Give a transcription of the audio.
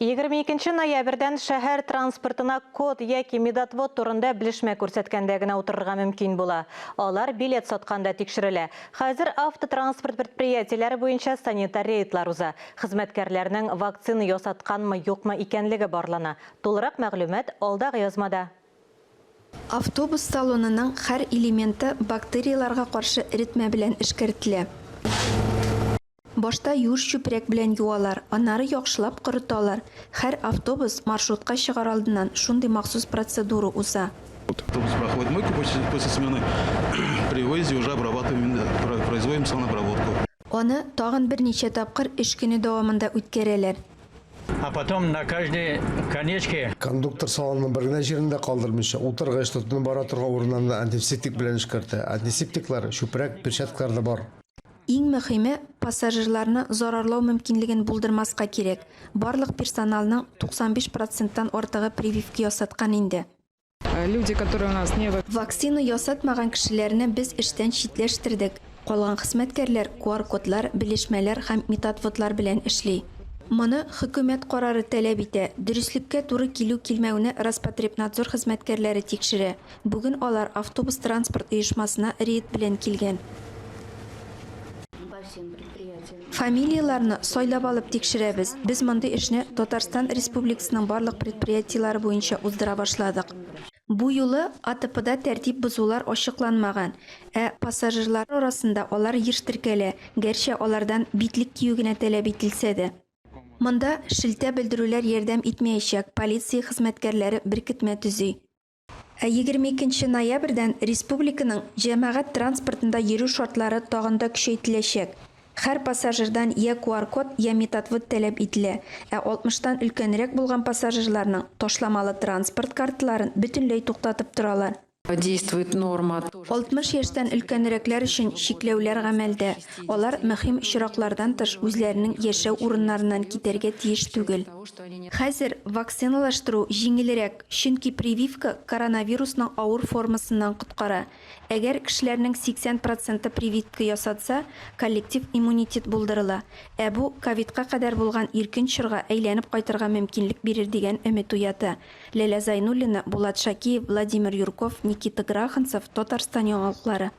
22 ноябрьдән шәһәр транспортына код яки медотвод турында белешмә күрсәткәндә утырырга мөмкин була. Алар билет сатканда тикшерелә. Хәзер автотранспорт предприятиеләре буенча санитар рейдлар уза. Хезмәткәрләрнең вакцина ясатканмы, юкмы икәнлеге барлана. Тулырак мәгълүмат алдагы язмада. Автобус салонының һәр элементы бактерияларга каршы ритмә белән эшкәртелә. Башта юш чүпрәк белән юалар, аннары яхшылап корыталар. Һәр автобус маршрутка чыгар алдыннан шундый махсус процедура уза. Автобус проходит мойку после смены. При выезде уже производим санобработку. Аны тагын берничә тапкыр эш көне дәвамында үткәрәләр. А потом на каждой конечке кондуктор салонның бер генә җирендә калдырмыйча, утыргыч тотынып бара торган урыннан антисептик белән эшкәртә. Антисептиклар, чүпрәк, перчаткалар да бар. Иң мөһиме, пассажирларны зарарлау мөмкинлеген булдырмаска кирәк. Барлык персоналның 95%-тан артыгы прививка ясаткан инде. Люди, которые у нас не Вакцина ясатмаган кешеләрне без эштән читләштердек. Калган хезмәткәрләр QR-кодлар, белешмәләр һәм методводлар белән эшли. Моны хөкүмәт карары таләп итә. Дөреслеккә туры килү-килмәүне Роспотребнадзор хезмәткәрләре тикшерә. Бүген алар автобус транспорт оешмасына рейд белән килгән. Фамилияларны сайлап алып тикшерәбез. Без мондый эшне Татарстан Республикасының барлык предприятиеләре буенча уздыра башладык. Бу юлы АТПда тәртип бозулар ачыкланмаган, пассажирлар арасында алар еш теркәлә, гәрчә алардан битлек кию генә таләп ителсә дә. Монда шелтә белдерүләр ярдәм итмәячәк, полиция хезмәткәрләре беркетмә төзи. 22 ноябрьдән республиканың җәмәгать транспортында йөрү шартлары тагын да көчәйтеләчәк. Һәр пассажирдан я QR-код, я методвод таләп ителә. 60-тан өлкәнрәк булган пассажирларның ташламалы транспорт карталарын бөтенләй туктатып торалар. действует норма. 60 яшьтән өлкәнрәкләр өчен чикләүләр гамәлдә. Алар мөһим очраклардан тыш үзләренең яшәү урыннарыннан китәргә тиеш түгел. Хәзер вакциналаштыру җиңелрәк, чөнки прививка коронавирусның авыр формасыннан коткара. Әгәр кешеләрнең 80% прививка ясатса, коллектив иммунитет булдырыла. Бу ковидка кадәр булган иркен чорга әйләнеп кайтырга мөмкинлек бирер дигән өмет уята. Ләлә Зайнуллина, Булат Шакиев, Владимир Юрков, Никита Граханцев, Татарстан яңалыклары.